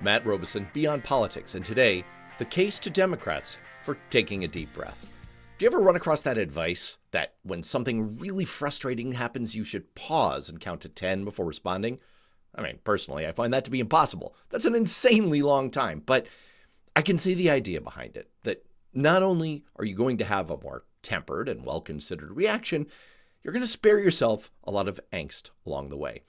Matt Robison, Beyond Politics, and today, the case to Democrats for taking a deep breath. Do you ever run across that advice that when something really frustrating happens, you should pause and count to 10 before responding? I mean, personally, I find that to be impossible. That's an insanely long time, but I can see the idea behind it, that not only are you going to have a more tempered and well-considered reaction, you're going to spare yourself a lot of angst along the way.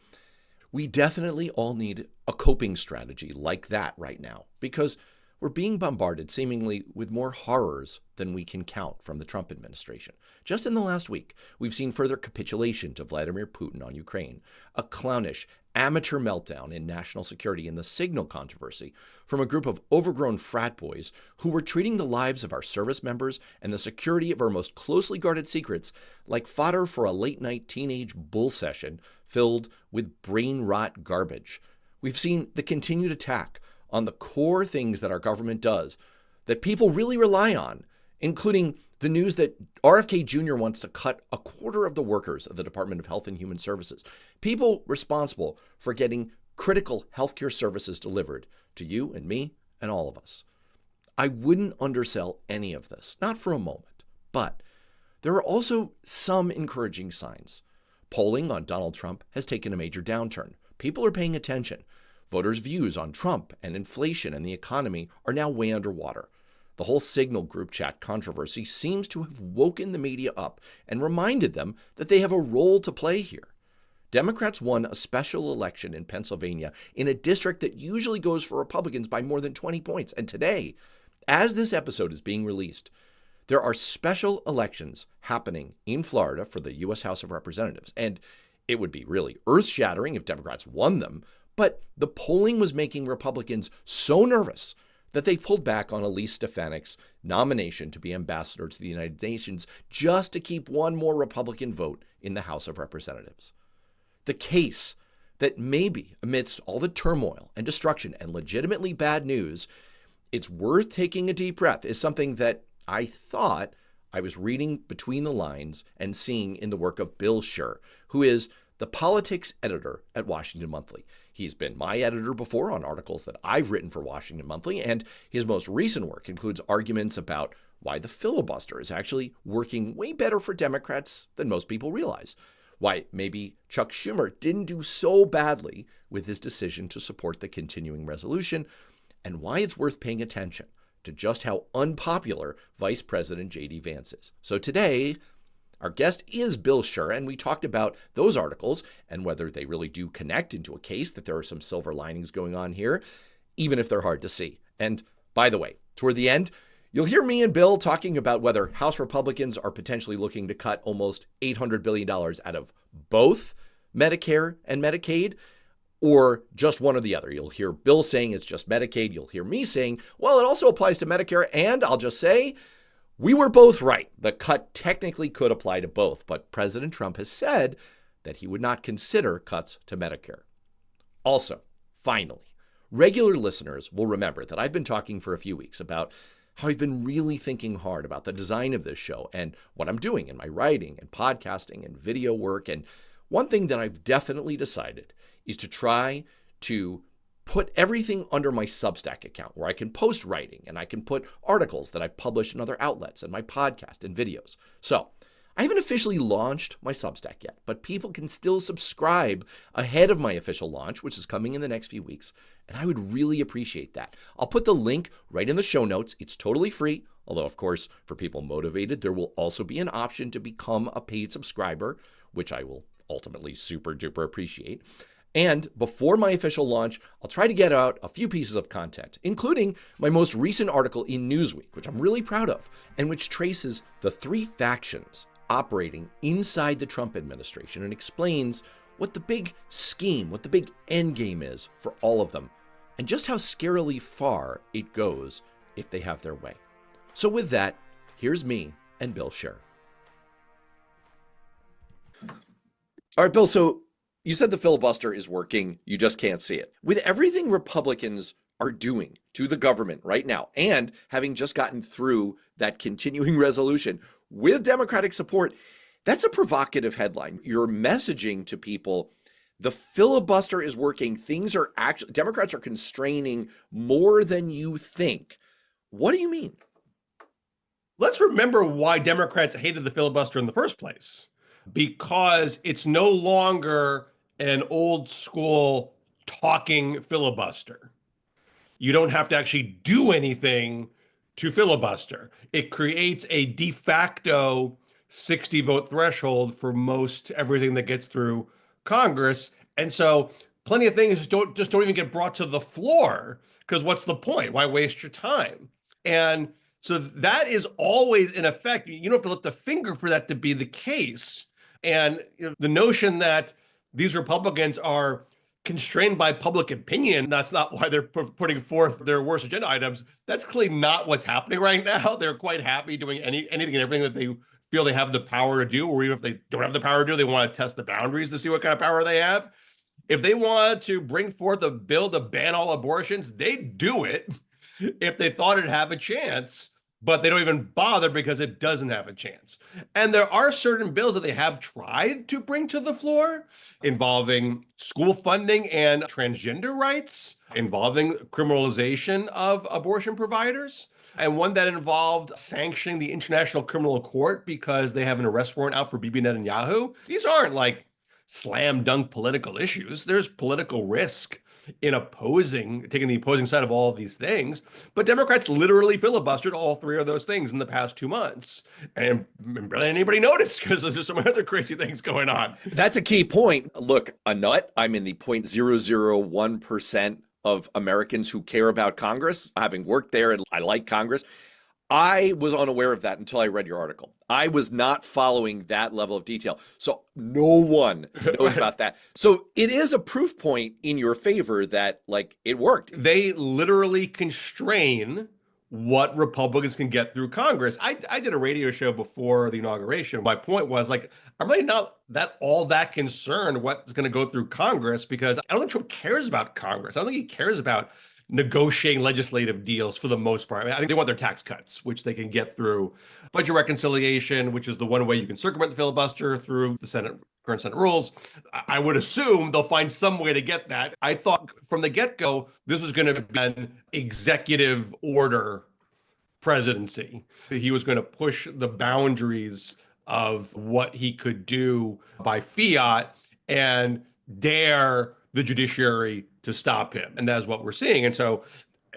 We definitely all need a coping strategy like that right now, because we're being bombarded seemingly with more horrors than we can count from the Trump administration. Just in the last week, we've seen further capitulation to Vladimir Putin on Ukraine, a clownish, amateur meltdown in national security in the Signal controversy from a group of overgrown frat boys who were treating the lives of our service members and the security of our most closely guarded secrets like fodder for a late-night teenage bull session filled with brain rot garbage. We've seen the continued attack on the core things that our government does that people really rely on, including the news that RFK Jr. wants to cut a quarter of the workers of the Department of Health and Human Services, people responsible for getting critical healthcare services delivered to you and me and all of us. I wouldn't undersell any of this, not for a moment, but there are also some encouraging signs. Polling on Donald Trump has taken a major downturn. People are paying attention. Voters' views on Trump and inflation and the economy are now way underwater. The whole Signal group chat controversy seems to have woken the media up and reminded them that they have a role to play here. Democrats won a special election in Pennsylvania in a district that usually goes for Republicans by more than 20 points. And today, as this episode is being released, there are special elections happening in Florida for the U.S. House of Representatives. And it would be really earth-shattering if Democrats won them. But the polling was making Republicans so nervous that they pulled back on Elise Stefanik's nomination to be ambassador to the United Nations just to keep one more Republican vote in the House of Representatives. The case that maybe amidst all the turmoil and destruction and legitimately bad news, it's worth taking a deep breath is something that I thought I was reading between the lines and seeing in the work of Bill Scher, who is the politics editor at Washington Monthly. He's been my editor before on articles that I've written for Washington Monthly, and his most recent work includes arguments about why the filibuster is actually working way better for Democrats than most people realize, why maybe Chuck Schumer didn't do so badly with his decision to support the continuing resolution, and why it's worth paying attention to just how unpopular Vice President J.D. Vance is. So today, our guest is Bill Scher, and we talked about those articles and whether they really do connect into a case, that there are some silver linings going on here, even if they're hard to see. And by the way, toward the end, you'll hear me and Bill talking about whether House Republicans are potentially looking to cut almost $800 billion out of both Medicare and Medicaid, or just one or the other. You'll hear Bill saying it's just Medicaid. You'll hear me saying, well, it also applies to Medicare, and I'll just say, we were both right. The cut technically could apply to both, but President Trump has said that he would not consider cuts to Medicare. Also, finally, regular listeners will remember that I've been talking for a few weeks about how I've been really thinking hard about the design of this show and what I'm doing in my writing and podcasting and video work. And one thing that I've definitely decided is to try to put everything under my Substack account, where I can post writing and I can put articles that I've published in other outlets and my podcast and videos. So I haven't officially launched my Substack yet, but people can still subscribe ahead of my official launch, which is coming in the next few weeks. And I would really appreciate that. I'll put the link right in the show notes. It's totally free. Although, of course, for people motivated, there will also be an option to become a paid subscriber, which I will ultimately super duper appreciate. And before my official launch, I'll try to get out a few pieces of content, including my most recent article in Newsweek, which I'm really proud of, and which traces the three factions operating inside the Trump administration and explains what the big scheme, what the big end game is for all of them, and just how scarily far it goes if they have their way. So with that, here's me and Bill Scher. All right, Bill, so you said the filibuster is working, you just can't see it. With everything Republicans are doing to the government right now, and having just gotten through that continuing resolution with Democratic support, that's a provocative headline. You're messaging to people The filibuster is working. Things are actually, Democrats are constraining more than you think. What do you mean? Let's remember why Democrats hated the filibuster in the first place. Because it's no longer an old school talking filibuster. You don't have to actually do anything to filibuster. It creates a de facto 60 vote threshold for most everything that gets through Congress. And so plenty of things don't even get brought to the floor, because what's the point? Why waste your time? And so that is always in effect. You don't have to lift a finger for that to be the case. And the notion that these Republicans are constrained by public opinion, that's not why they're putting forth their worst agenda items. That's clearly not what's happening right now. They're quite happy doing anything and everything that they feel they have the power to do, or even if they don't have the power to do, they want to test the boundaries to see what kind of power they have. If they wanted to bring forth a bill to ban all abortions, they'd do it if they thought it'd have a chance. But they don't even bother because it doesn't have a chance. And there are certain bills that they have tried to bring to the floor involving school funding and transgender rights, involving criminalization of abortion providers, and one that involved sanctioning the International Criminal Court because they have an arrest warrant out for Bibi Netanyahu. These aren't like slam dunk political issues. There's political risk in taking the opposing side of all of these things. But Democrats literally filibustered all three of those things in the past 2 months. And barely anybody noticed because there's so many other crazy things going on. That's a key point. Look, a nut, I'm in the 0.001% of Americans who care about Congress, having worked there, and I like Congress. I was unaware of that until I read your article. I was not following that level of detail. So no one knows about that. So it is a proof point in your favor that, like, it worked. They literally constrain what Republicans can get through Congress. I did a radio show before the inauguration. My point was, like, I'm really not all that concerned what's going to go through Congress, because I don't think Trump cares about Congress. I don't think he cares about negotiating legislative deals for the most part. I mean, I think they want their tax cuts, which they can get through budget reconciliation, which is the one way you can circumvent the filibuster through the current Senate rules. I would assume they'll find some way to get that. I thought from the get-go, this was going to be an executive order presidency. He was going to push the boundaries of what he could do by fiat and dare the judiciary to stop him. And that's what we're seeing. And so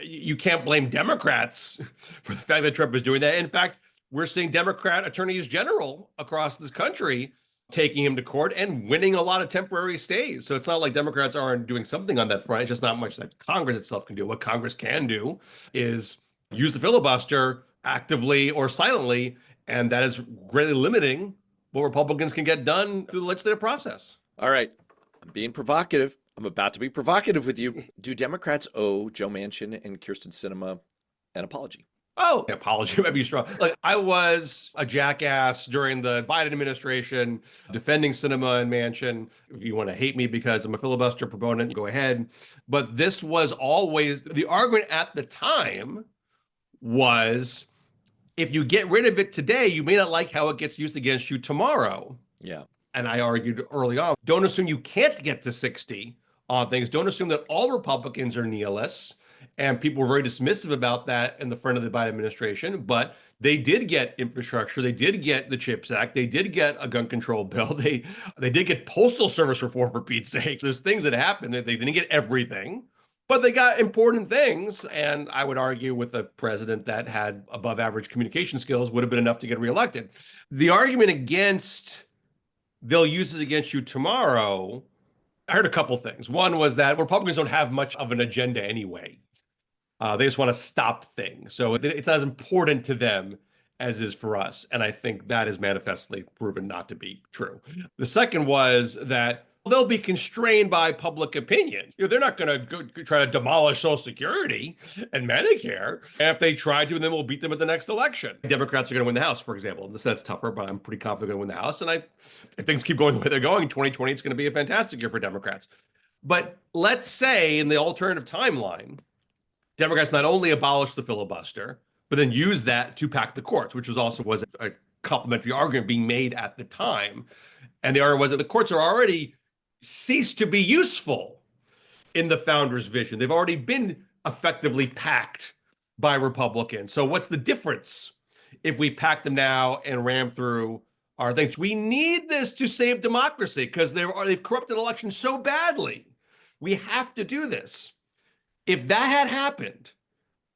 you can't blame Democrats for the fact that Trump is doing that. In fact, we're seeing Democrat attorneys general across this country taking him to court and winning a lot of temporary stays. So it's not like Democrats aren't doing something on that front. It's just not much that Congress itself can do. What Congress can do is use the filibuster actively or silently, and that is greatly limiting what Republicans can get done through the legislative process. All right. I'm being provocative. I'm about to be provocative with you. Do Democrats owe Joe Manchin and Kirsten Sinema an apology? Oh, an apology might be strong. Like, I was a jackass during the Biden administration defending Sinema and Manchin. If you want to hate me because I'm a filibuster proponent, go ahead. But this was always the argument at the time was, if you get rid of it today, you may not like how it gets used against you tomorrow. Yeah. And I argued early on, don't assume you can't get to 60 on things. Don't assume that all Republicans are nihilists. And people were very dismissive about that in the front of the Biden administration. But they did get infrastructure. They did get the CHIPS Act. They did get a gun control bill. They did get postal service reform, for Pete's sake. There's things that happened. They didn't get everything, but they got important things. And I would argue with a president that had above average communication skills would have been enough to get reelected. The argument against they'll use it against you tomorrow, I heard a couple things. One was that Republicans don't have much of an agenda anyway. They just want to stop things. So it's not as important to them as is for us. And I think that is manifestly proven not to be true. The second was that they'll be constrained by public opinion. They're not going to try to demolish Social Security and Medicare. And if they try to, then we'll beat them at the next election. Democrats are going to win the House, for example. In the Senate's tougher, but I'm pretty confident they're going to win the House. And if things keep going the way they're going, 2020, it's going to be a fantastic year for Democrats. But let's say in the alternative timeline, Democrats not only abolish the filibuster, but then use that to pack the courts, which was a complimentary argument being made at the time. And the argument was that the courts are already cease to be useful in the founders' vision. They've already been effectively packed by Republicans. So what's the difference if we pack them now and ram through our things? We need this to save democracy because they've corrupted elections so badly. We have to do this. If that had happened,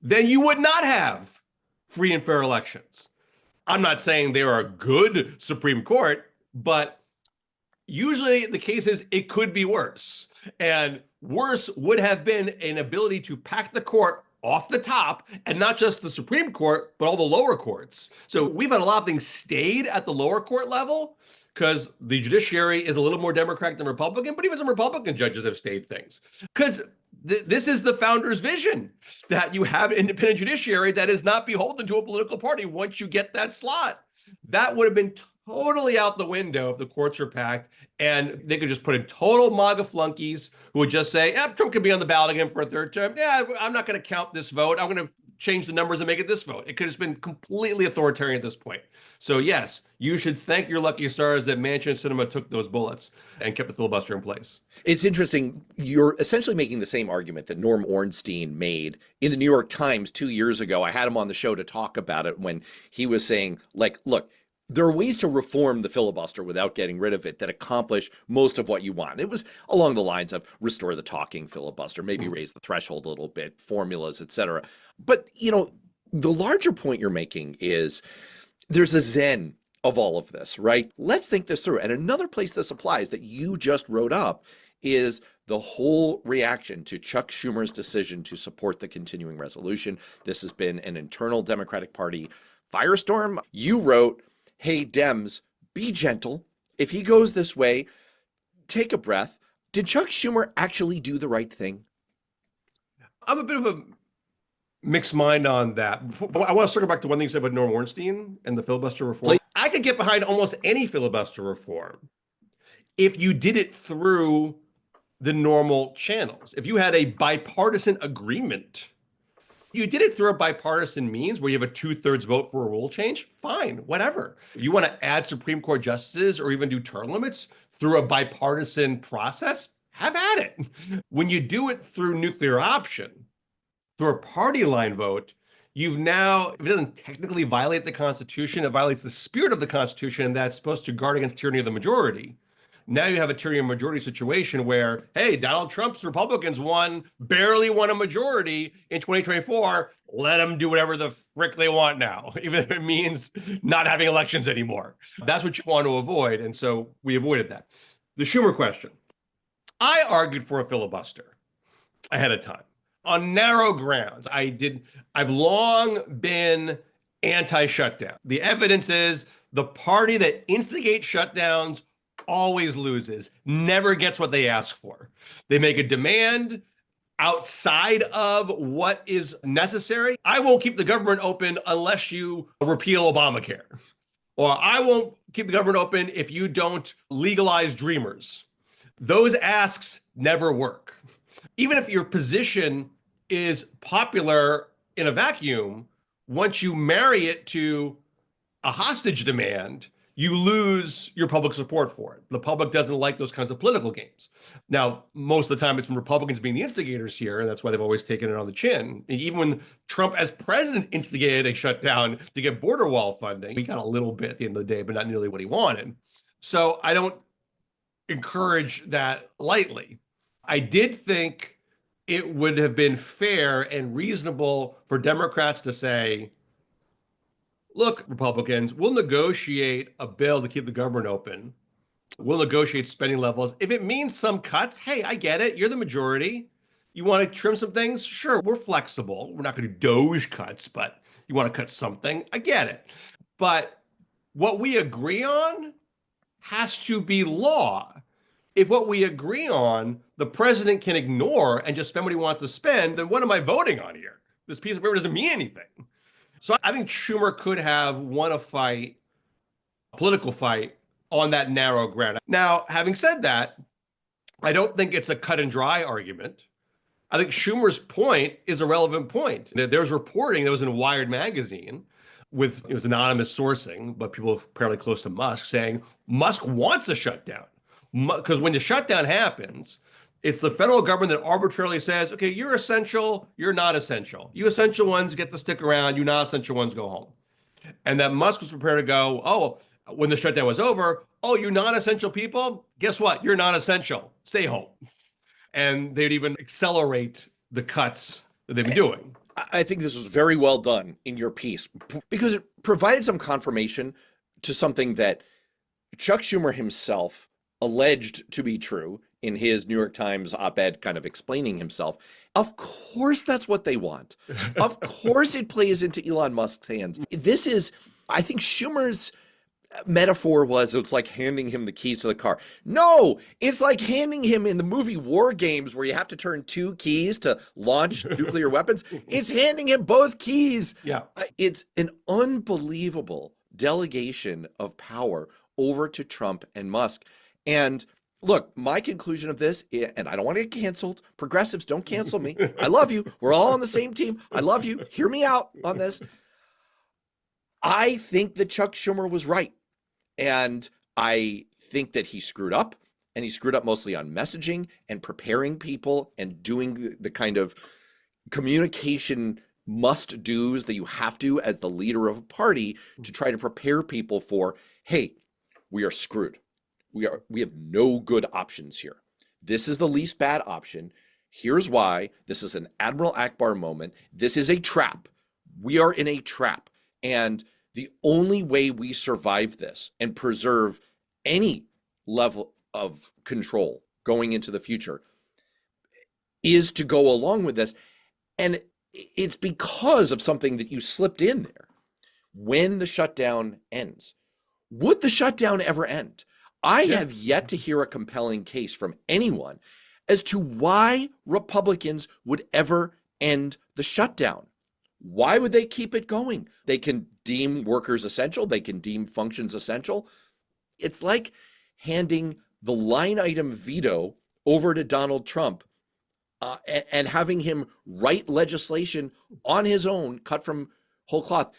then you would not have free and fair elections. I'm not saying they are a good Supreme Court, but usually the case is it could be worse. And worse would have been an ability to pack the court off the top, and not just the Supreme Court, but all the lower courts. So we've had a lot of things stayed at the lower court level because the judiciary is a little more Democratic than Republican, but even some Republican judges have stayed things. Because this is the founders' vision, that you have an independent judiciary that is not beholden to a political party once you get that slot. That would have been totally out the window if the courts are packed, and they could just put in total MAGA flunkies who would just say, yeah, Trump could be on the ballot again for a third term. Yeah, I'm not going to count this vote. I'm going to change the numbers and make it this vote. It could have been completely authoritarian at this point. So yes, you should thank your lucky stars that Manchin and Sinema took those bullets and kept the filibuster in place. It's interesting. You're essentially making the same argument that Norm Ornstein made in the New York Times 2 years ago. I had him on the show to talk about it when he was saying, like, look, there are ways to reform the filibuster without getting rid of it that accomplish most of what you want. It was along the lines of restore the talking filibuster, maybe raise the threshold a little bit, formulas, etc. But, the larger point you're making is there's a zen of all of this, right? Let's think this through. And another place this applies that you just wrote up is the whole reaction to Chuck Schumer's decision to support the continuing resolution. This has been an internal Democratic Party firestorm. You wrote, hey, Dems, be gentle. If he goes this way, take a breath. Did Chuck Schumer actually do the right thing? I'm a bit of a mixed mind on that. I want to circle back to one thing you said about Norm Ornstein and the filibuster reform. I could get behind almost any filibuster reform if you did it through the normal channels. If you had a bipartisan agreement, you did it through a bipartisan means where you have a 2/3 vote for a rule change, fine, whatever. If you want to add Supreme Court justices or even do term limits through a bipartisan process, have at it. When you do it through nuclear option, through a party line vote, you've now, if it doesn't technically violate the Constitution, it violates the spirit of the Constitution that's supposed to guard against tyranny of the majority. Now you have a tyranny of majority situation where, hey, Donald Trump's Republicans barely won a majority in 2024. Let them do whatever the frick they want now, even if it means not having elections anymore. That's what you want to avoid. And so we avoided that. The Schumer question. I argued for a filibuster ahead of time on narrow grounds. I've long been anti-shutdown. The evidence is the party that instigates shutdowns always loses, never gets what they ask for. They make a demand outside of what is necessary. I won't keep the government open unless you repeal Obamacare. Or I won't keep the government open if you don't legalize Dreamers. Those asks never work. Even if your position is popular in a vacuum, once you marry it to a hostage demand, you lose your public support for it. The public doesn't like those kinds of political games. Now, most of the time it's been Republicans being the instigators here, and that's why they've always taken it on the chin. Even when Trump as president instigated a shutdown to get border wall funding, he got a little bit at the end of the day, but not nearly what he wanted. So I don't encourage that lightly. I did think it would have been fair and reasonable for Democrats to say, look, Republicans, we'll negotiate a bill to keep the government open. We'll negotiate spending levels. If it means some cuts, hey, I get it. You're the majority. You want to trim some things? Sure, we're flexible. We're not going to do Doge cuts, but you want to cut something? I get it. But what we agree on has to be law. If what we agree on, the president can ignore and just spend what he wants to spend, then what am I voting on here? This piece of paper doesn't mean anything. So I think Schumer could have won a political fight, on that narrow ground. Now, having said that, I don't think it's a cut and dry argument. I think Schumer's point is a relevant point. There's reporting that was in Wired magazine it was anonymous sourcing, but people apparently close to Musk saying Musk wants a shutdown. Because when the shutdown happens, it's the federal government that arbitrarily says, okay, you're essential, you're not essential. You essential ones get to stick around, you not essential ones go home. And that Musk was prepared to go, oh, when the shutdown was over, oh, you non-essential people, guess what? You're not essential. Stay home. And they'd even accelerate the cuts that they've been doing. I think this was very well done in your piece because it provided some confirmation to something that Chuck Schumer himself alleged to be true in his New York Times op-ed kind of explaining himself. Of course, that's what they want. Of course, it plays into Elon Musk's hands. This is, I think Schumer's metaphor was it's like handing him the keys to the car. No, it's like handing him in the movie War Games where you have to turn 2 keys to launch nuclear weapons. It's handing him both keys. Yeah. It's an unbelievable delegation of power over to Trump and Musk. And look, my conclusion of this, and I don't want to get canceled. Progressives, don't cancel me. I love you. We're all on the same team. I love you. Hear me out on this. I think that Chuck Schumer was right. And I think that he screwed up, and he screwed up mostly on messaging and preparing people and doing the kind of communication must-dos that you have to as the leader of a party to try to prepare people for, hey, we are screwed. We have no good options here. This is the least bad option. Here's why. This is an Admiral Akbar moment. This is a trap. We are in a trap. And the only way we survive this and preserve any level of control going into the future is to go along with this. And it's because of something that you slipped in there. When the shutdown ends, would the shutdown ever end? I have yet to hear a compelling case from anyone as to why Republicans would ever end the shutdown. Why would they keep it going? They can deem workers essential. They can deem functions essential. It's like handing the line item veto over to Donald Trump and having him write legislation on his own, cut from whole cloth.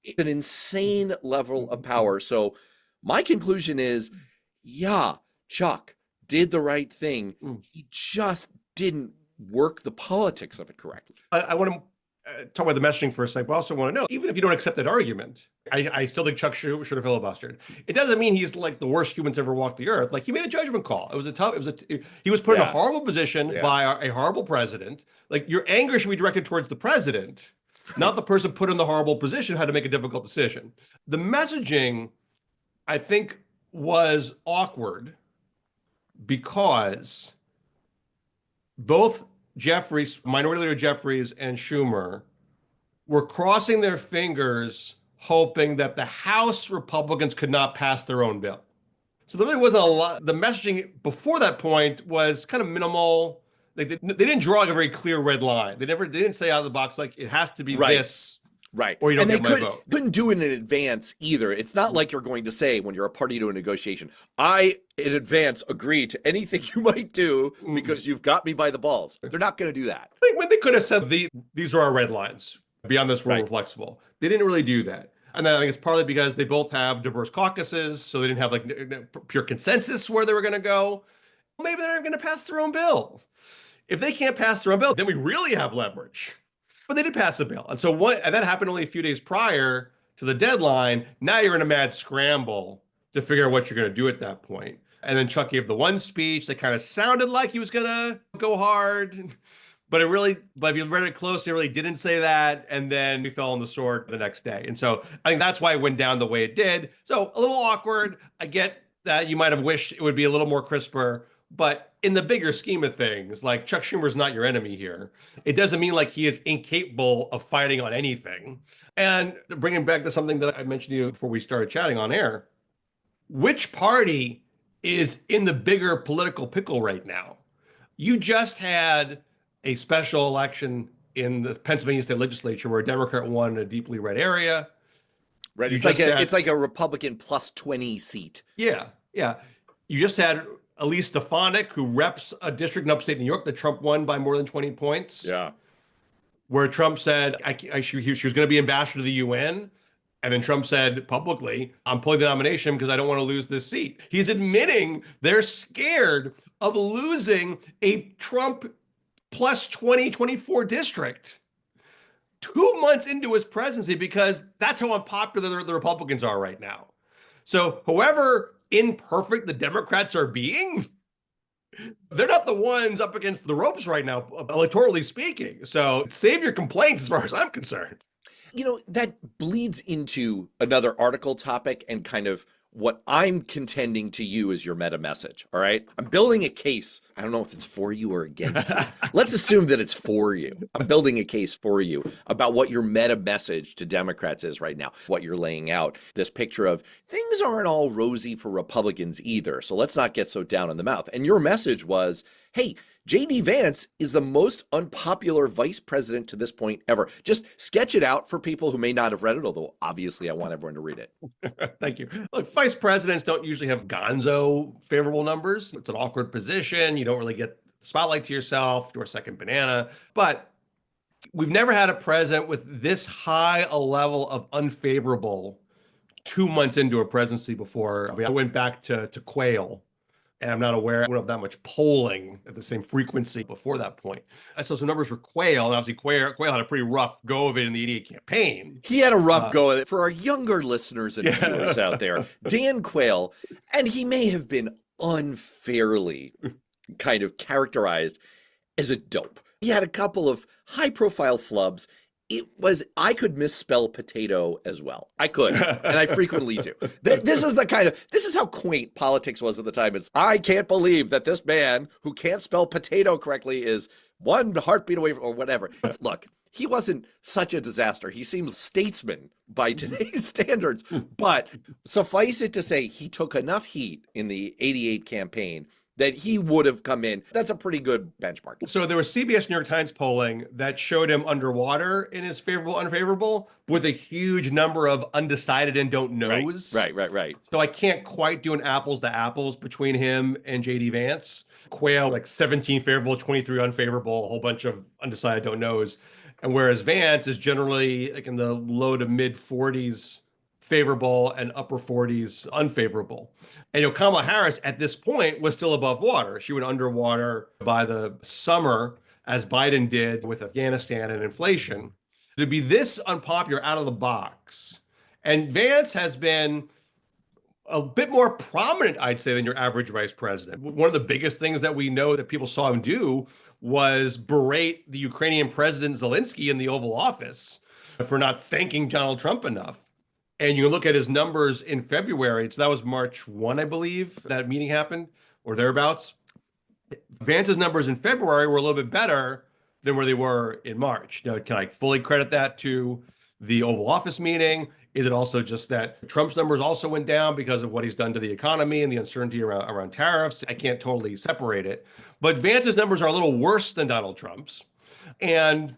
It's an insane level of power. So my conclusion is, yeah, Chuck did the right thing. He just didn't work the politics of it correctly. I want to talk about the messaging for a second, but I also want to know, even if you don't accept that argument, I still think Chuck should have filibustered. It doesn't mean he's like the worst human to ever walk the earth. Like, he made a judgment call. He was put in a horrible position by a horrible president. Like, your anger should be directed towards the president, not the person put in the horrible position who had to make a difficult decision. The messaging, I think, was awkward because both Jeffries, Minority Leader Jeffries and Schumer, were crossing their fingers hoping that the House Republicans could not pass their own bill. So there really wasn't a lot. The messaging before that point was kind of minimal. They didn't draw a very clear red line. They didn't say out of the box, like, it has to be this. Right. Or you don't and get my vote. Couldn't do it in advance either. It's not like you're going to say when you're a party to a negotiation, I, in advance, agree to anything you might do because you've got me by the balls. They're not going to do that. When they could have said, these are our red lines. Beyond this, we're flexible. They didn't really do that. And I think it's partly because they both have diverse caucuses, so they didn't have like pure consensus where they were going to go. Maybe they're going to pass their own bill. If they can't pass their own bill, then we really have leverage. But they did pass a bill. And so and that happened only a few days prior to the deadline. Now you're in a mad scramble to figure out what you're going to do at that point. And then Chuck gave the one speech that kind of sounded like he was going to go hard. But if you read it closely, it really didn't say that. And then we fell on the sword the next day. And so I think that's why it went down the way it did. So a little awkward. I get that you might have wished it would be a little more crisper. But in the bigger scheme of things, like, Chuck Schumer's not your enemy here. It doesn't mean like he is incapable of fighting on anything. And bringing back to something that I mentioned to you before we started chatting on air, which party is in the bigger political pickle right now? You just had a special election in the Pennsylvania state legislature where a Democrat won a deeply red area. Right. It's like a Republican plus 20 seat. Yeah. Yeah. You just had Elise Stefanik, who reps a district in upstate New York that Trump won by more than 20 points. Yeah. Where Trump said she was going to be ambassador to the UN. And then Trump said publicly, I'm pulling the nomination because I don't want to lose this seat. He's admitting they're scared of losing a Trump plus 2024 district 2 months into his presidency, because that's how unpopular the Republicans are right now. So however imperfect the Democrats are being, they're not the ones up against the ropes right now, electorally speaking. So save your complaints as far as I'm concerned. That bleeds into another article topic and kind of what I'm contending to you as your meta message. All right. I'm building a case. I don't know if it's for you or against you. Let's assume that it's for you. I'm building a case for you about what your meta message to Democrats is right now, what you're laying out. This picture of things aren't all rosy for Republicans either. So let's not get so down in the mouth. And your message was, hey, J.D. Vance is the most unpopular vice president to this point ever. Just sketch it out for people who may not have read it, although obviously I want everyone to read it. Thank you. Look, vice presidents don't usually have gonzo favorable numbers. It's an awkward position. You don't really get the spotlight to yourself, do a second banana. But we've never had a president with this high a level of unfavorable 2 months into a presidency before. I mean, I went back to Quayle. And I'm not aware of that much polling at the same frequency before that point. I saw some numbers for Quayle, and obviously Quayle had a pretty rough go of it in the 88 campaign. He had a rough go of it. For our younger listeners and viewers out there, Dan Quayle, and he may have been unfairly kind of characterized as a dope. He had a couple of high-profile flubs. I could misspell potato as well. I could, and I frequently do. This is how quaint politics was at the time. I can't believe that this man who can't spell potato correctly is one heartbeat away from, or whatever. Look, he wasn't such a disaster. He seems statesman by today's standards, but suffice it to say, he took enough heat in the 88 campaign that he would have come in. That's a pretty good benchmark. So there was CBS New York Times polling that showed him underwater in his favorable, unfavorable, with a huge number of undecided and don't knows. Right. So I can't quite do an apples to apples between him and JD Vance. Quayle, like 17 favorable, 23 unfavorable, a whole bunch of undecided don't knows. And whereas Vance is generally like in the low to mid 40s favorable and upper 40s unfavorable. And Kamala Harris at this point was still above water. She went underwater by the summer, as Biden did with Afghanistan and inflation. To be this unpopular out of the box. And Vance has been a bit more prominent, I'd say, than your average vice president. One of the biggest things that we know that people saw him do was berate the Ukrainian president Zelensky in the Oval Office for not thanking Donald Trump enough. And you look at his numbers in February. So that was March 1, I believe, that meeting happened, or thereabouts. Vance's numbers in February were a little bit better than where they were in March. Now, can I fully credit that to the Oval Office meeting? Is it also just that Trump's numbers also went down because of what he's done to the economy and the uncertainty around tariffs? I can't totally separate it. But Vance's numbers are a little worse than Donald Trump's. And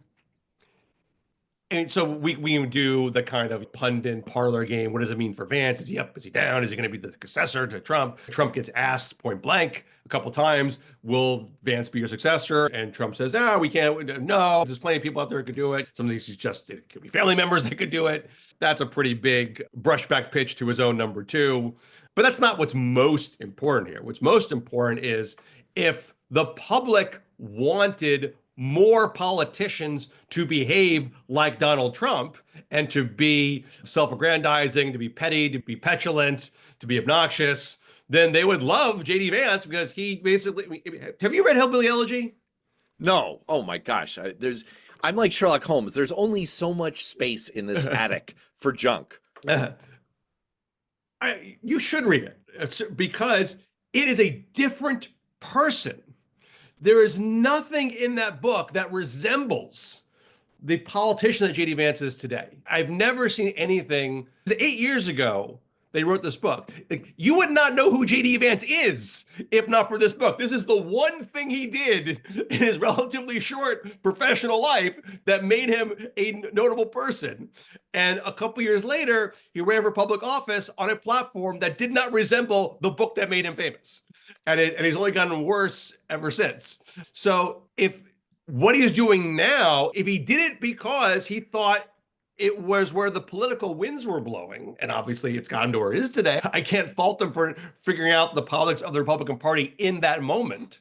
so we do the kind of pundit parlor game. What does it mean for Vance? Is he up? Is he down? Is he going to be the successor to Trump? Trump gets asked point blank a couple of times, will Vance be your successor? And Trump says, no, we can't. No, there's plenty of people out there who could do it. Some of these it could be family members that could do it. That's a pretty big brushback pitch to his own number two. But that's not what's most important here. What's most important is if the public wanted more politicians to behave like Donald Trump and to be self-aggrandizing, to be petty, to be petulant, to be obnoxious, then they would love J.D. Vance because he basically... Have you read Hillbilly Elegy? No. Oh my gosh. I'm like Sherlock Holmes. There's only so much space in this attic for junk. You should read it because it is a different person. There is nothing in that book that resembles the politician that J.D. Vance is today. I've never seen anything. 8 years ago, they wrote this book. You would not know who J.D. Vance is if not for this book. This is the one thing he did in his relatively short professional life that made him a notable person. And a couple years later, he ran for public office on a platform that did not resemble the book that made him famous. And he's only gotten worse ever since. So if what he's doing now, if he did it because he thought it was where the political winds were blowing, and obviously it's gotten to where it is today. I can't fault them for figuring out the politics of the Republican Party in that moment.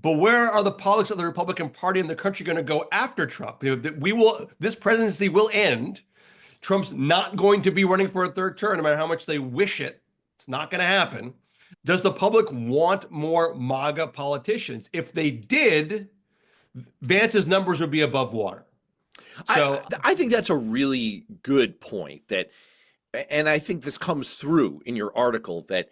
But where are the politics of the Republican Party and the country going to go after Trump? This presidency will end. Trump's not going to be running for a third term, no matter how much they wish it. It's not going to happen. Does the public want more MAGA politicians? If they did, Vance's numbers would be above water. So I think that's a really good point, and I think this comes through in your article, that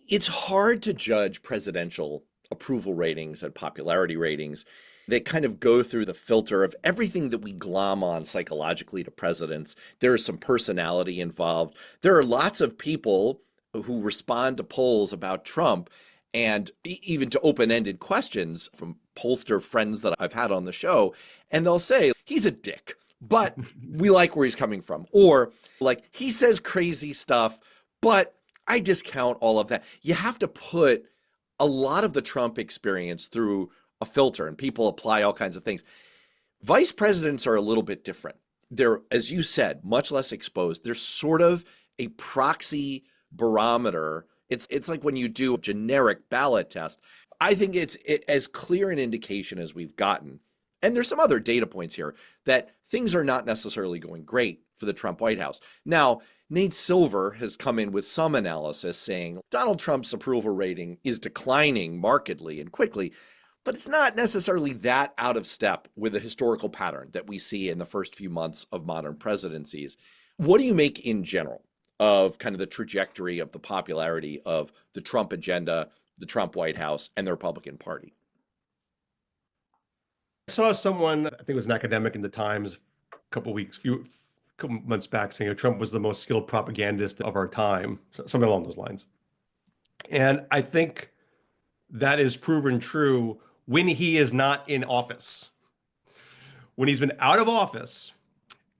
it's hard to judge presidential approval ratings and popularity ratings that kind of go through the filter of everything that we glom on psychologically to presidents. There is some personality involved. There are lots of people who respond to polls about Trump, and even to open-ended questions from pollster friends that I've had on the show, and they'll say, he's a dick, but we like where he's coming from. Or like, he says crazy stuff, but I discount all of that. You have to put a lot of the Trump experience through a filter, and people apply all kinds of things. Vice presidents are a little bit different. They're, as you said, much less exposed. They're sort of a proxy barometer. It's like when you do a generic ballot test. I think it's as clear an indication as we've gotten. And there's some other data points here that things are not necessarily going great for the Trump White House. Now, Nate Silver has come in with some analysis saying Donald Trump's approval rating is declining markedly and quickly, but it's not necessarily that out of step with a historical pattern that we see in the first few months of modern presidencies. What do you make in general of kind of the trajectory of the popularity of the Trump agenda, the Trump White House, and the Republican Party? I saw someone, I think it was an academic in the Times, a couple months back, saying Trump was the most skilled propagandist of our time, something along those lines. And I think that is proven true when he is not in office. When he's been out of office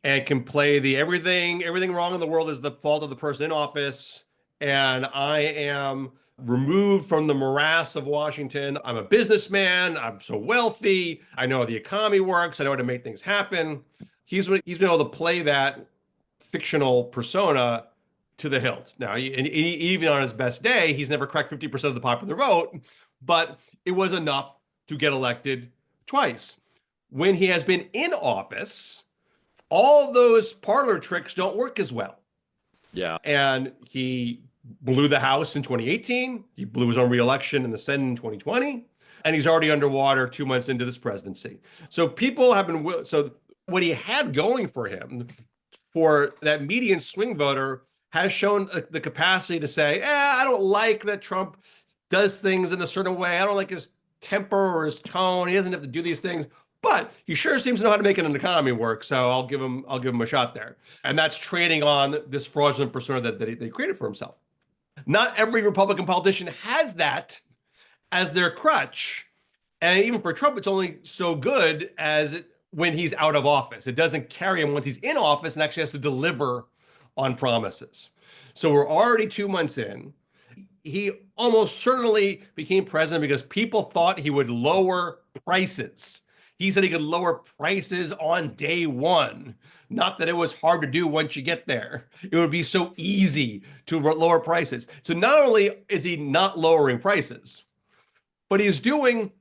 and can play the everything wrong in the world is the fault of the person in office, and I am removed from the morass of Washington. I'm a businessman. I'm so wealthy. I know how the economy works. I know how to make things happen. He's been able to play that fictional persona to the hilt. Now, even on his best day, he's never cracked 50% of the popular vote, but it was enough to get elected twice. When he has been in office, all those parlor tricks don't work as well. Yeah. And he blew the House in 2018. He blew his own reelection in the Senate in 2020. And he's already underwater 2 months into this presidency. So people have been, so what he had going for him, for that median swing voter, has shown the capacity to say, I don't like that Trump does things in a certain way. I don't like his temper or his tone. He doesn't have to do these things, but he sure seems to know how to make an economy work. So I'll give him a shot there. And that's trading on this fraudulent persona that he created for himself. Not every Republican politician has that as their crutch. And even for Trump, it's only so good as when he's out of office. It doesn't carry him once he's in office and actually has to deliver on promises. So we're already 2 months in. He almost certainly became president because people thought he would lower prices. He said he could lower prices on day one. Not that it was hard to do once you get there. It would be so easy to lower prices. So not only is he not lowering prices, but he's doing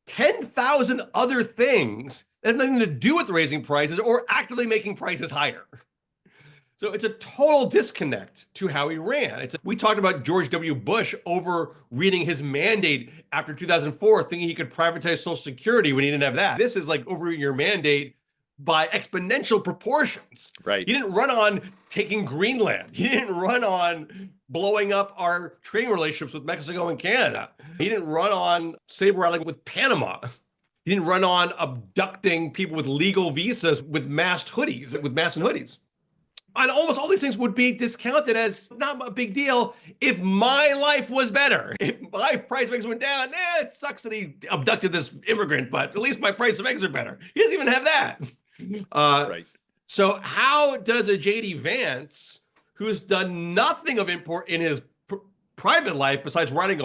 10,000 other things that have nothing to do with raising prices or actively making prices higher. So it's a total disconnect to how he ran. We talked about George W. Bush overreading his mandate after 2004, thinking he could privatize Social Security when he didn't have that. This is like overreading your mandate by exponential proportions. Right. He didn't run on taking Greenland. He didn't run on blowing up our trading relationships with Mexico and Canada. He didn't run on saber rattling with Panama. He didn't run on abducting people with legal visas with masks and hoodies. And almost all these things would be discounted as not a big deal if my life was better. If my price of eggs went down, it sucks that he abducted this immigrant, but at least my price of eggs are better. He doesn't even have that. Right. So how does a J.D. Vance, who's done nothing of import in his private life besides writing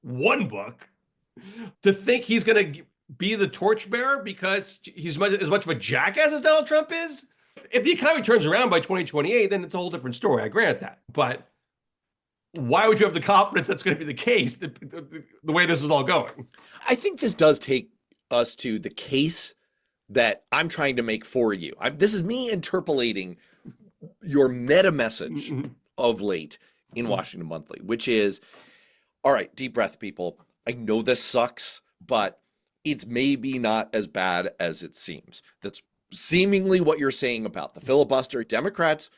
one book, to think he's going to be the torchbearer because he's as much of a jackass as Donald Trump is? If the economy turns around by 2028, then it's a whole different story. I grant that. But why would you have the confidence that's going to be the case, the way this is all going? I think this does take us to the case that I'm trying to make for you. This is me interpolating your meta message of late in Washington Monthly, which is, all right, deep breath, people. I know this sucks, but it's maybe not as bad as it seems. That's seemingly what you're saying about the filibuster. Democrats,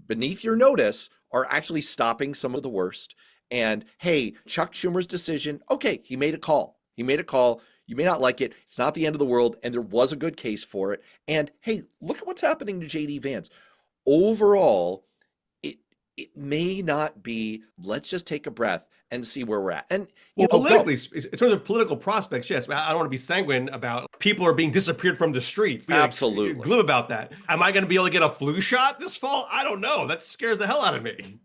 beneath your notice, are actually stopping some of the worst. And hey, Chuck Schumer's decision, okay, he made a call. He made a call. You may not like it. It's not the end of the world. And there was a good case for it. And hey, look at what's happening to J.D. Vance. Overall, it may not be, let's just take a breath and see where we're at. And politically, in terms of political prospects, yes, I don't want to be sanguine about people are being disappeared from the streets. Absolutely. Glib about that. Am I going to be able to get a flu shot this fall? I don't know. That scares the hell out of me.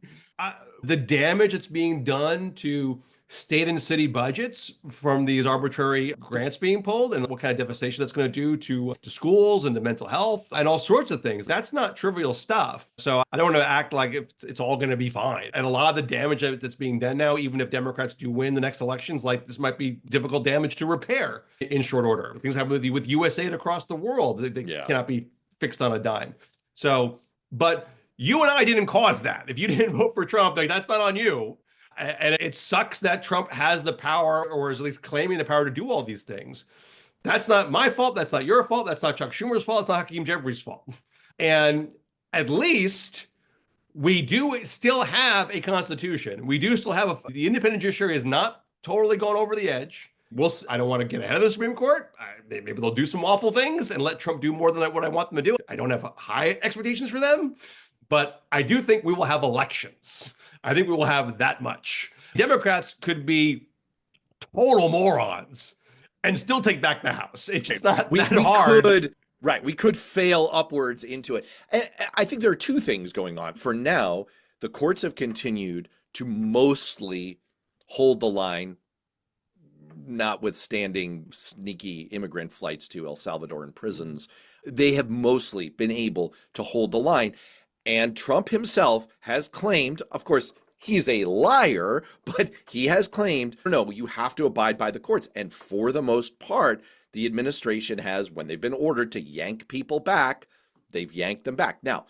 The damage that's being done to state and city budgets from these arbitrary grants being pulled, and what kind of devastation that's going to do to schools and to mental health and all sorts of things. That's not trivial stuff. So I don't want to act like it's all going to be fine. And a lot of the damage that's being done now, even if Democrats do win the next elections, like this might be difficult damage to repair in short order. Things happen with USAID across the world. They cannot be fixed on a dime. So, but you and I didn't cause that. If you didn't vote for Trump, that's not on you. And it sucks that Trump has the power, or is at least claiming the power to do all these things. That's not my fault. That's not your fault. That's not Chuck Schumer's fault. It's not Hakeem Jeffries' fault. And at least we do still have a constitution. We do still have the independent judiciary is not totally gone over the edge. I don't want to get ahead of the Supreme Court. Maybe they'll do some awful things and let Trump do more than what I want them to do. I don't have high expectations for them. But I do think we will have elections. I think we will have that much. Democrats could be total morons and still take back the House. It's not that hard. We could fail upwards into it. I think there are two things going on. For now, the courts have continued to mostly hold the line, notwithstanding sneaky immigrant flights to El Salvador and prisons. They have mostly been able to hold the line. And Trump himself has claimed, of course, he's a liar, but he has claimed, no, you have to abide by the courts. And for the most part, the administration has, when they've been ordered to yank people back, they've yanked them back. Now,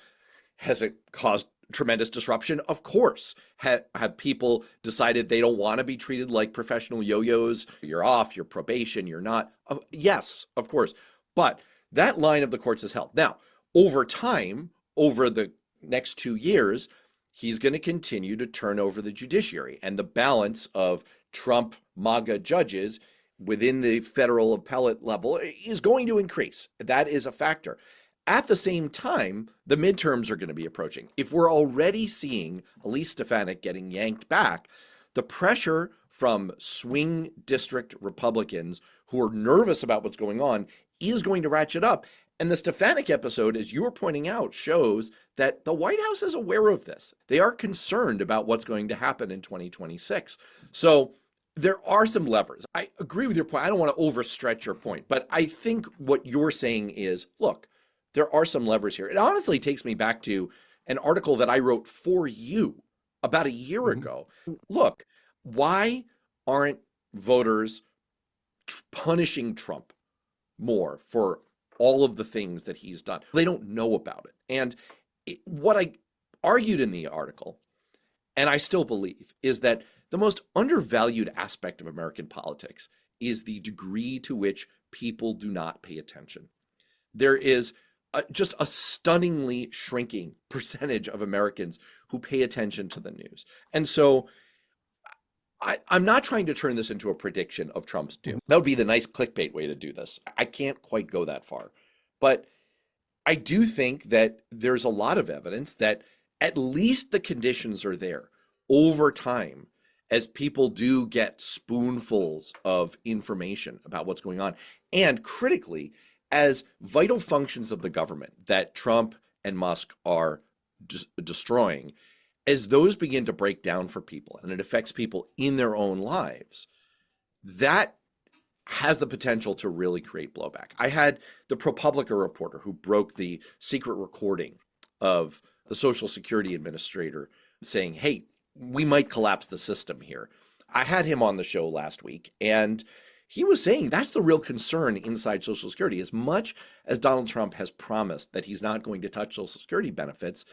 has it caused tremendous disruption? Of course. Have people decided they don't want to be treated like professional yo-yos? You're off, you're probation, you're not. Yes, of course. But that line of the courts is held. Now, over time, over the next 2 years, he's going to continue to turn over the judiciary, and the balance of Trump MAGA judges within the federal appellate level is going to increase. That is a factor. At the same time, the midterms are going to be approaching. If we're already seeing Elise Stefanik getting yanked back, the pressure from swing district Republicans who are nervous about what's going on is going to ratchet up. And the Stefanik episode, as you were pointing out, shows that the White House is aware of this. They are concerned about what's going to happen in 2026. So there are some levers. I agree with your point. I don't want to overstretch your point, but I think what you're saying is, look, there are some levers here. It honestly takes me back to an article that I wrote for you about a year ago. Look, why aren't voters punishing Trump more for all of the things that he's done? They don't know about it. And what I argued in the article, and I still believe, is that the most undervalued aspect of American politics is the degree to which people do not pay attention. There is just a stunningly shrinking percentage of Americans who pay attention to the news. And so I'm not trying to turn this into a prediction of Trump's doom. That would be the nice clickbait way to do this. I can't quite go that far. But I do think that there's a lot of evidence that at least the conditions are there over time as people do get spoonfuls of information about what's going on. And critically, as vital functions of the government that Trump and Musk are destroying, as those begin to break down for people and it affects people in their own lives, that has the potential to really create blowback. I had the ProPublica reporter who broke the secret recording of the Social Security Administrator saying, hey, we might collapse the system here. I had him on the show last week, and he was saying that's the real concern inside Social Security. As much as Donald Trump has promised that he's not going to touch Social Security benefits,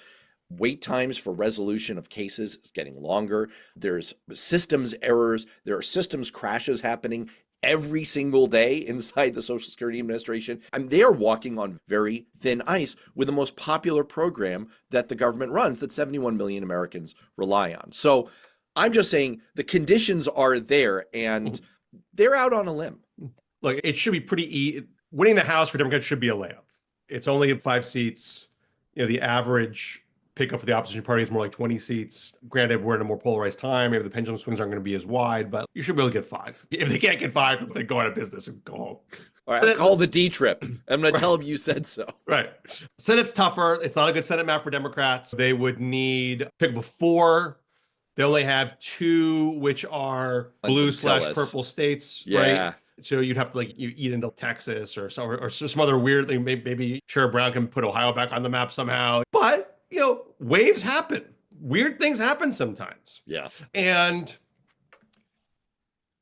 wait times for resolution of cases is getting longer. There's systems errors. There are systems crashes happening every single day inside the Social Security Administration. And they are walking on very thin ice with the most popular program that the government runs that 71 million Americans rely on. So I'm just saying the conditions are there and they're out on a limb. Look, it should be pretty easy. Winning the House for Democrats should be a layup. It's only 5 seats. The average pickup for the opposition party is more like 20 seats. Granted, we're in a more polarized time. Maybe the pendulum swings aren't going to be as wide, but you should be able to get 5. If they can't get 5, they go out of business and go home. All right, I'll call the D trip. I'm going to tell them you said so. Right. Senate's tougher. It's not a good Senate map for Democrats. They would need pick up 4. They only have 2, which are blue/purple states, right? So you'd have to you eat into Texas or some other weird thing. Maybe Sherrod Brown can put Ohio back on the map somehow. But waves happen. Weird things happen sometimes. Yeah. And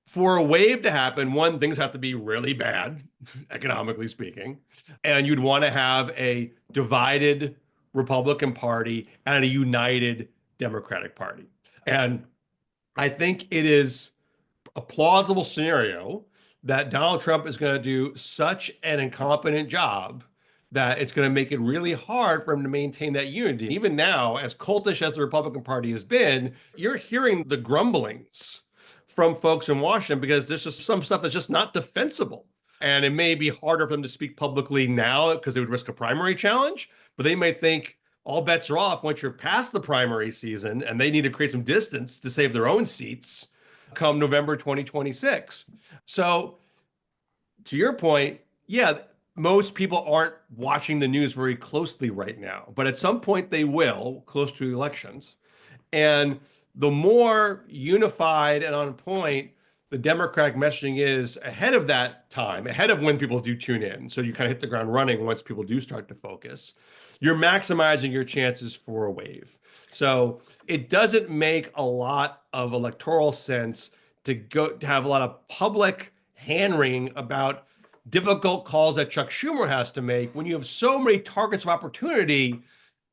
for a wave to happen, things have to be really bad, economically speaking. And you'd want to have a divided Republican Party and a united Democratic Party. And I think it is a plausible scenario that Donald Trump is going to do such an incompetent job that it's going to make it really hard for him to maintain that unity. Even now, as cultish as the Republican Party has been, you're hearing the grumblings from folks in Washington because there's just some stuff that's just not defensible. And it may be harder for them to speak publicly now because they would risk a primary challenge, but they may think all bets are off once you're past the primary season and they need to create some distance to save their own seats come November 2026. So to your point, yeah, most people aren't watching the news very closely right now, but at some point they will, close to the elections. And the more unified and on point the Democratic messaging is ahead of that time, ahead of when people do tune in, so you kind of hit the ground running once people do start to focus, you're maximizing your chances for a wave. So it doesn't make a lot of electoral sense to have a lot of public hand-wringing about difficult calls that Chuck Schumer has to make when you have so many targets of opportunity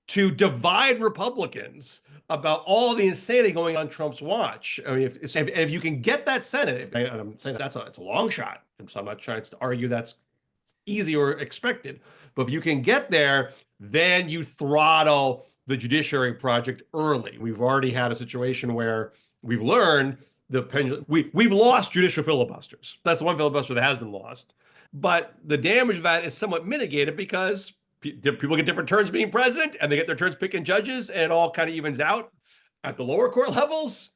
to divide Republicans about all the insanity going on Trump's watch. I mean, if you can get that Senate, and I'm saying it's a long shot, so I'm not trying to argue that's easy or expected, but if you can get there, then you throttle the Judiciary project early. We've already had a situation where we've learned we've lost judicial filibusters. That's the one filibuster that has been lost. But the damage of that is somewhat mitigated because people get different turns being president and they get their turns picking judges and it all kind of evens out at the lower court levels.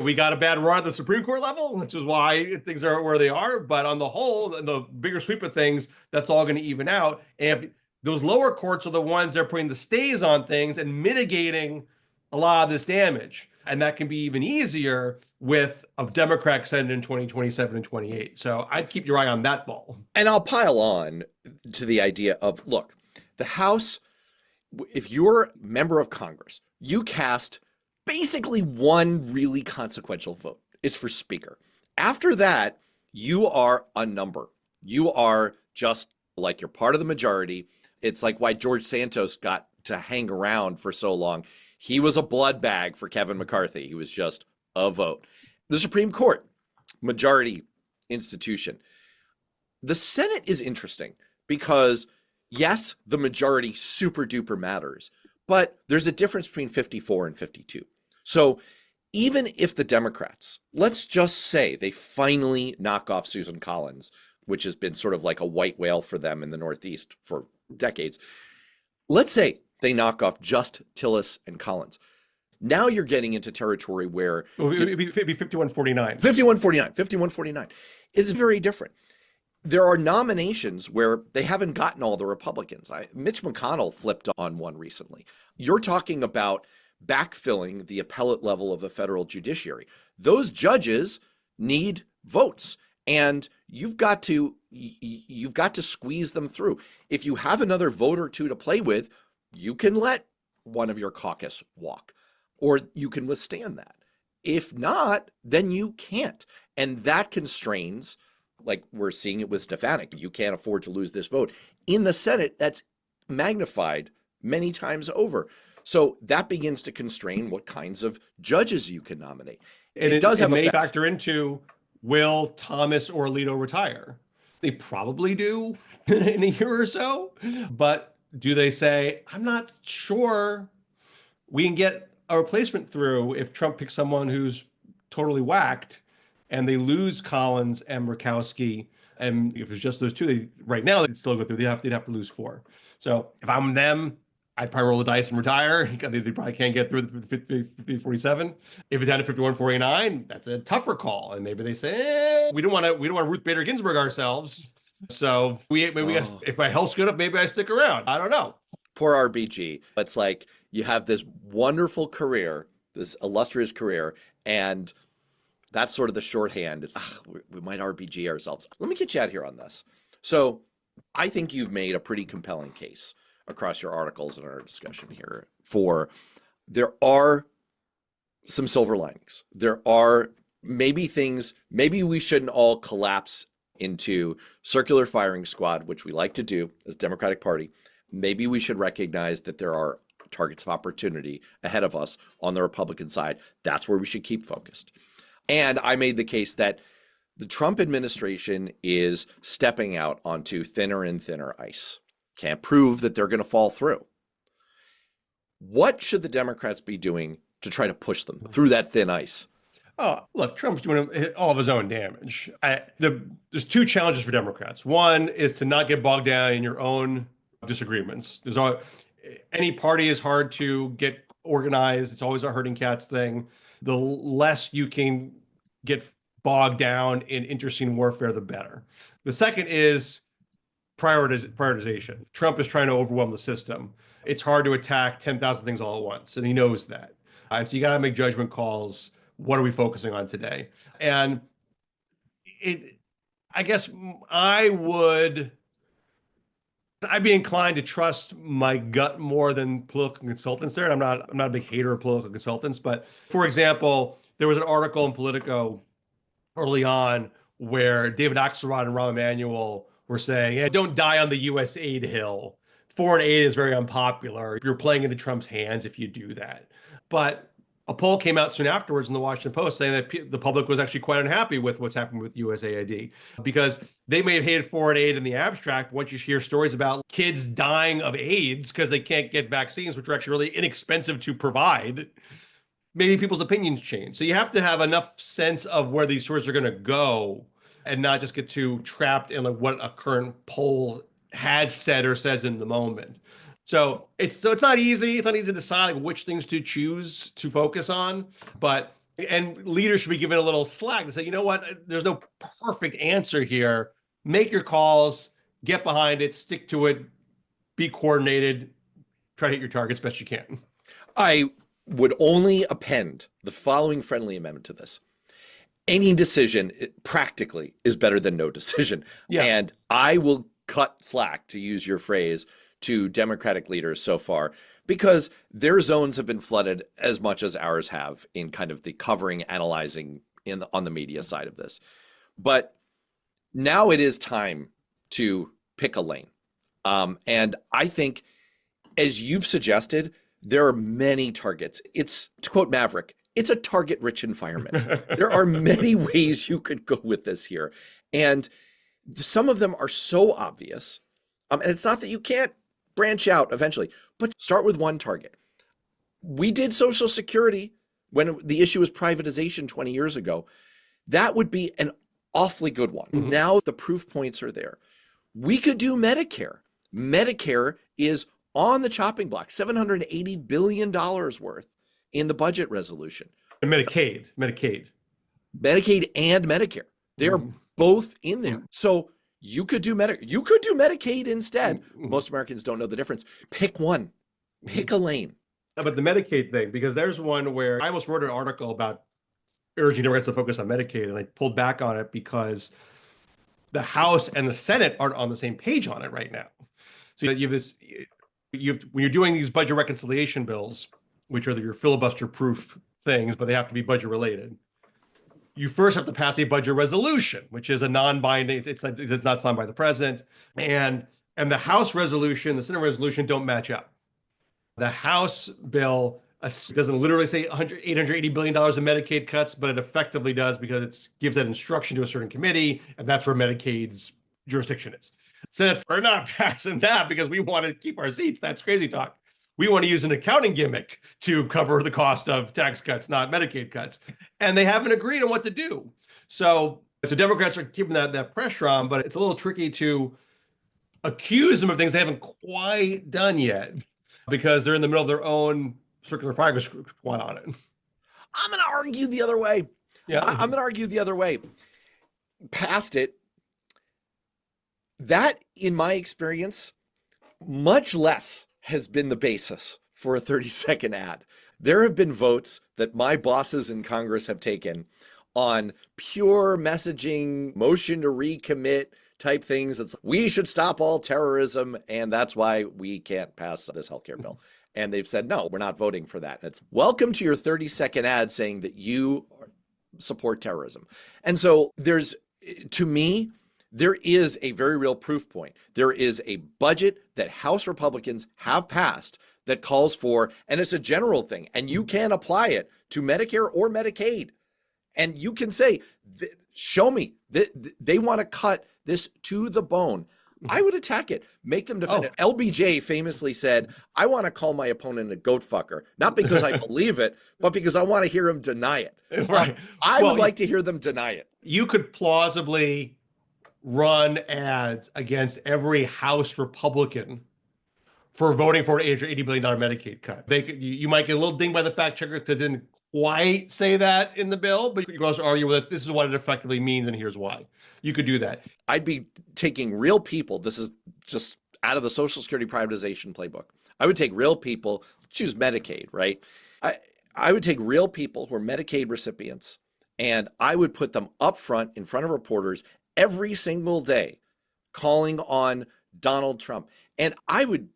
We got a bad run at the Supreme Court level, which is why things are where they are. But on the whole, the bigger sweep of things, that's all going to even out. And those lower courts are the ones that are putting the stays on things and mitigating a lot of this damage. And that can be even easier with a Democratic Senate in 2027 and 28. So I'd keep your eye on that ball. And I'll pile on to the idea of, look, the House, if you're a member of Congress, you cast basically one really consequential vote. It's for Speaker. After that, you are a number. You are just like you're part of the majority. It's like why George Santos got to hang around for so long. He was a blood bag for Kevin McCarthy. He was just a vote. The Supreme Court, majority institution. The Senate is interesting because, yes, the majority super duper matters, but there's a difference between 54 and 52. So even if the Democrats, let's just say they finally knock off Susan Collins, which has been sort of like a white whale for them in the Northeast for decades. Let's say they knock off just Tillis and Collins. Now you're getting into territory where it'd be 51-49. 51-49. It's very different. There are nominations where they haven't gotten all the Republicans. Mitch McConnell flipped on one recently. You're talking about backfilling the appellate level of the federal judiciary. Those judges need votes. And you've got to squeeze them through. If you have another vote or two to play with, you can let one of your caucus walk, or you can withstand that. If not, then you can't. And that constrains, like we're seeing it with Stefanik. You can't afford to lose this vote. In the Senate, that's magnified many times over. So that begins to constrain what kinds of judges you can nominate. And it may factor into, will Thomas or Alito retire? They probably do in a year or so. But do they say, I'm not sure we can get a replacement through if Trump picks someone who's totally whacked and they lose Collins and Murkowski? And if it's just those two, right now they'd still go through. They'd have to lose 4. So if I'm them, I'd probably roll the dice and retire. They probably can't get through the 50-47. If it's down to 51-49, that's a tougher call. And maybe they say, we don't want to Ruth Bader Ginsburg ourselves. So if my health's good enough, maybe I stick around. I don't know. Poor RBG. It's like you have this wonderful career, this illustrious career, and that's sort of the shorthand. It's we might RBG ourselves. Let me get you out here on this. So I think you've made a pretty compelling case across your articles and our discussion here for there are some silver linings. There are maybe things, maybe we shouldn't all collapse into circular firing squad, which we like to do as Democratic Party. Maybe we should recognize that there are targets of opportunity ahead of us on the Republican side. That's where we should keep focused. And I made the case that the Trump administration is stepping out onto thinner and thinner ice. Can't prove that they're going to fall through. What should the Democrats be doing to try to push them through that thin ice? Oh, look, Trump's doing all of his own damage. There's 2 challenges for Democrats. One is to not get bogged down in your own disagreements. Any party is hard to get organized. It's always a herding cats thing. The less you can get bogged down in interesting warfare, the better. The second is prioritization. Trump is trying to overwhelm the system. It's hard to attack 10,000 things all at once, and he knows that. And so you got to make judgment calls. What are we focusing on today? And I guess I'd be inclined to trust my gut more than political consultants there. I'm not a big hater of political consultants, but for example, there was an article in Politico early on where David Axelrod and Rahm Emanuel were saying, hey, don't die on the U.S. aid hill. Foreign aid is very unpopular. You're playing into Trump's hands if you do that. But a poll came out soon afterwards in the Washington Post saying that the public was actually quite unhappy with what's happened with USAID because they may have hated foreign aid in the abstract. Once you hear stories about kids dying of AIDS because they can't get vaccines, which are actually really inexpensive to provide, maybe people's opinions change. So you have to have enough sense of where these stories are going to go and not just get too trapped in like what a current poll has said or says in the moment. So it's not easy. It's not easy to decide which things to choose to focus on, and leaders should be given a little slack to say, you know what, there's no perfect answer here. Make your calls, get behind it, stick to it, be coordinated, try to hit your targets best you can. I would only append the following friendly amendment to this. Any decision practically is better than no decision. Yeah. And I will cut slack, to use your phrase, to Democratic leaders so far, because their zones have been flooded as much as ours have in kind of the covering, analyzing on the media side of this. But now it is time to pick a lane. And I think, as you've suggested, there are many targets. It's, to quote Maverick, it's a target-rich environment. There are many ways you could go with this here. And some of them are so obvious. And it's not that you can't branch out eventually, but start with one target. We did Social Security when the issue was privatization 20 years ago. That would be an awfully good one. Mm-hmm. Now the proof points are there. We could do Medicare. Medicare is on the chopping block, $780 billion worth in the budget resolution. And Medicaid and Medicare. They are both in there. So you could do Medicaid instead. Most Americans don't know the difference. Pick one. Pick a lane. But the Medicaid thing, because there's one where I almost wrote an article about urging Democrats to focus on Medicaid, and I pulled back on it because the House and the Senate aren't on the same page on it right now. So you have this, when you're doing these budget reconciliation bills, which are your filibuster proof things, but they have to be budget related. You first have to pass a budget resolution, which is a non-binding, it's not signed by the president. And the House resolution, the Senate resolution don't match up. The House bill doesn't literally say $880 billion in Medicaid cuts, but it effectively does because it gives that instruction to a certain committee, and that's where Medicaid's jurisdiction is. Senate's, we're not passing that because we want to keep our seats. That's crazy talk. We want to use an accounting gimmick to cover the cost of tax cuts, not Medicaid cuts. And they haven't agreed on what to do. So Democrats are keeping that pressure on, but it's a little tricky to accuse them of things they haven't quite done yet because they're in the middle of their own circular fire squad on it. I'm going to argue the other way. Yeah, I'm going to argue the other way. Past it, that, in my experience, much less has been the basis for a 30-second ad. There have been votes that my bosses in Congress have taken on pure messaging, motion to recommit type things. It's, we should stop all terrorism, and that's why we can't pass this healthcare bill. And they've said, no, we're not voting for that. It's welcome to your 30-second ad saying that you support terrorism. And so to me, there is a very real proof point. There is a budget that House Republicans have passed that calls for, and it's a general thing, and you can apply it to Medicare or Medicaid. And you can say, show me that they want to cut this to the bone. I would attack it, make them defend it. LBJ famously said, I want to call my opponent a goat fucker, not because I believe it, but because I want to hear him deny it. Right. I would like to hear them deny it. You could plausibly run ads against every House Republican for voting for an $80 billion Medicaid cut. You might get a little dinged by the fact checker that didn't quite say that in the bill, but you can also argue that this is what it effectively means and here's why. You could do that. I'd be taking real people. This is just out of the Social Security privatization playbook. I would take real people, choose Medicaid, right? I would take real people who are Medicaid recipients, and I would put them up front in front of reporters every single day calling on Donald Trump. And I would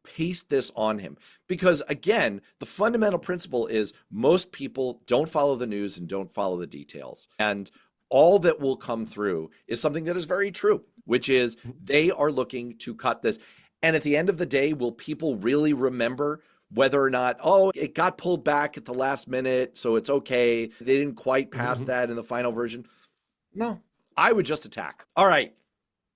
paste this on him because, again, the fundamental principle is most people don't follow the news and don't follow the details. And all that will come through is something that is very true, which is they are looking to cut this. And at the end of the day, will people really remember whether or not, oh, it got pulled back at the last minute, so it's okay, they didn't quite pass that in the final version? No, I would just attack. All right,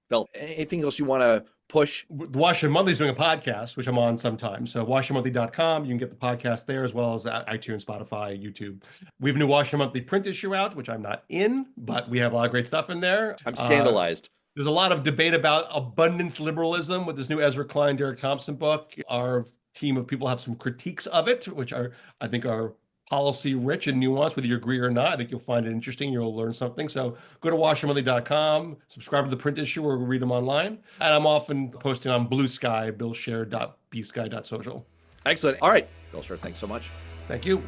Bill, anything else you want to push? The Washington Monthly is doing a podcast, which I'm on sometimes. So WashingtonMonthly.com, you can get the podcast there as well as iTunes, Spotify, YouTube. We have a new Washington Monthly print issue out, which I'm not in, but we have a lot of great stuff in there. I'm scandalized. There's a lot of debate about abundance liberalism with this new Ezra Klein, Derek Thompson book. Our team of people have some critiques of it, which I think are policy rich and nuanced, whether you agree or not. I think you'll find it interesting. You'll learn something. So go to WashingtonMonthly.com, subscribe to the print issue or read them online. And I'm often posting on Blue Sky, billscher.bsky.social. Excellent. All right, Bill Scher, thanks so much. Thank you.